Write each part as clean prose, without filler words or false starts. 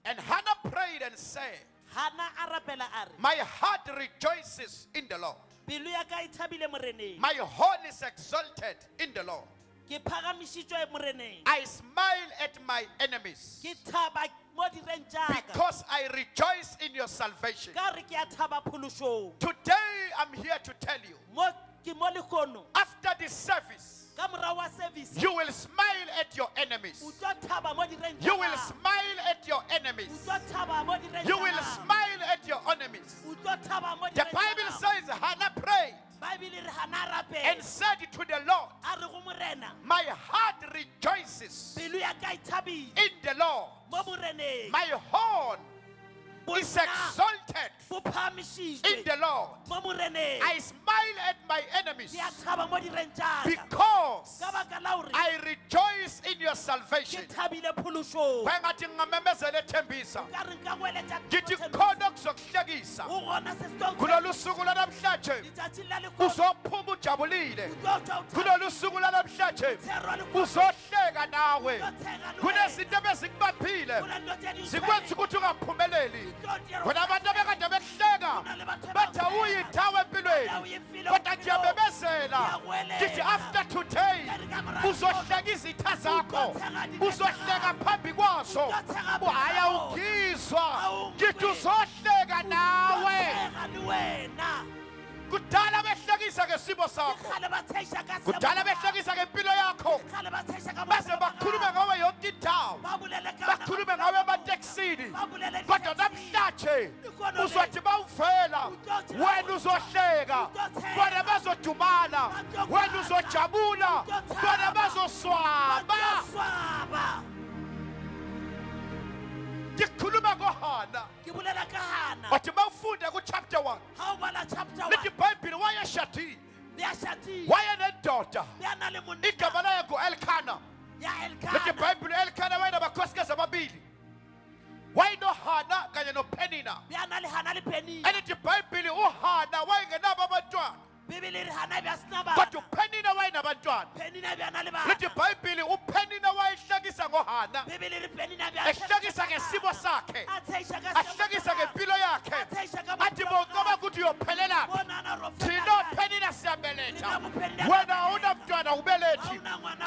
And Hannah prayed and said, Hana arapela are my heart rejoices in the Lord. pelo ya ka e thabile moreneng My heart is exalted in the Lord. ke phagamišitšwe moreneng I smile at my enemies ke thaba mo direng jaaka because I rejoice in your salvation. ka re ke a thaba phološong Today I'm here to tell you, mo ke mo lekgono after this service, ka morago wa service you will smile at your enemies. o tlo thaba mo direng You will jaaka smile at your o enemies. tlo thaba mo direng You will jaaka smile at your enemies. o tlo thaba mo The direng Bible jaaka says Hannah prayed Bible re hana and rapela said to the Lord, a re go morena my heart rejoices pelo ya ka e thabile in the Lord. mo moreneng My horn is exalted bo in phamišitšwe the Lord. mo moreneng I smile at my enemies ke a thaba mo direng jaaka because ka baka la gore I rejoice in your ke salvation. thabile phološong Kwengathi ngamemezele ethembisa. ka re nka boeletša Ngithi khona kuzokuhlekisa. o gona se se tlo Kulolu suku lanamhlanje letšatši la lekgono uzophuma ujabulile. o tlo tšwa o thaba Kulolu suku lanamhlanje tsherwa lekgono uzohleka nawe. o tlo tshega le Kunezinto ebezikubaphile wena go na le dilo tše di zikwenza ukuthi ungaphumeleli. tlo dira Wena abantu abekade behleka bathi awuyithawe empilweni, kodwa ngiyamemezela ngithi after today uzohleka izitha zakho, uzohleka phambi kwazo. Hayi awugizwa, ngithi uzohleka nawe. tshega le wena Kudala behlekisa ngesimo sakho, kgale ba tsheiša ka kudala behlekisa ngempilo yakho, kgale ba tsheiša ka bese bakhulume ngawe yonke indawo, ba bolele ka bakhulume ngawe emateksini. ba bolele Kodwa namhlanje uzothi bawuvela wena uzohleka, bona bazodumala, wena uzojabula, bona bazoswaba. swaba Ngikhuluma ngoHana, ke bolela ka Hana wathi mawufunde ku-chapter 1 ha o bala chapter 1 lithi iBhayibhile wayeshadile, le a shatile wayenendoda le a na le monna igama layo ngu-Elkana. ya Lithi Elkana iBhayibhile u-Elkana wayenabakhosikazi ababili, wayenoHana kanye noPhenina. le a na le Hana le Penina Elithi iBhayibhile uHana wayengenabo abantwana, bibele re Hana bya sina ba kodwa uPhenina wayenabantwana. Penina bya na le ba Lithi iBhayibhile uPhenina wayehlekisa ngoHana, bibele re Penina bya ehlekisa ngesimo sakhe, a tsheiša ka ahlekisa ngempilo yakhe, athi bocaba ukuthi uyophelela bonana ro thina uPhenina siyabeletha, wena awunamntwana ubelethi,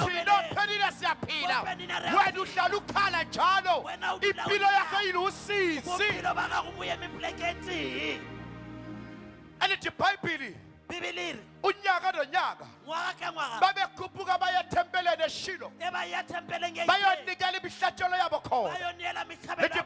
thina uPhenina siyaphila, wena uhlala ukhala njalo, impilo yakho ilusizi. bophelo ba gago bo eme plekete Elithi iBhayibhile bibele re unyaka nonyaka ngwaga ke ngwaga babekhuphuka baye ethempeleni eShilo e ba ya tempeleng e bayonikela imihlatshelo yabo khona. bayoniela Lithi mihlabelo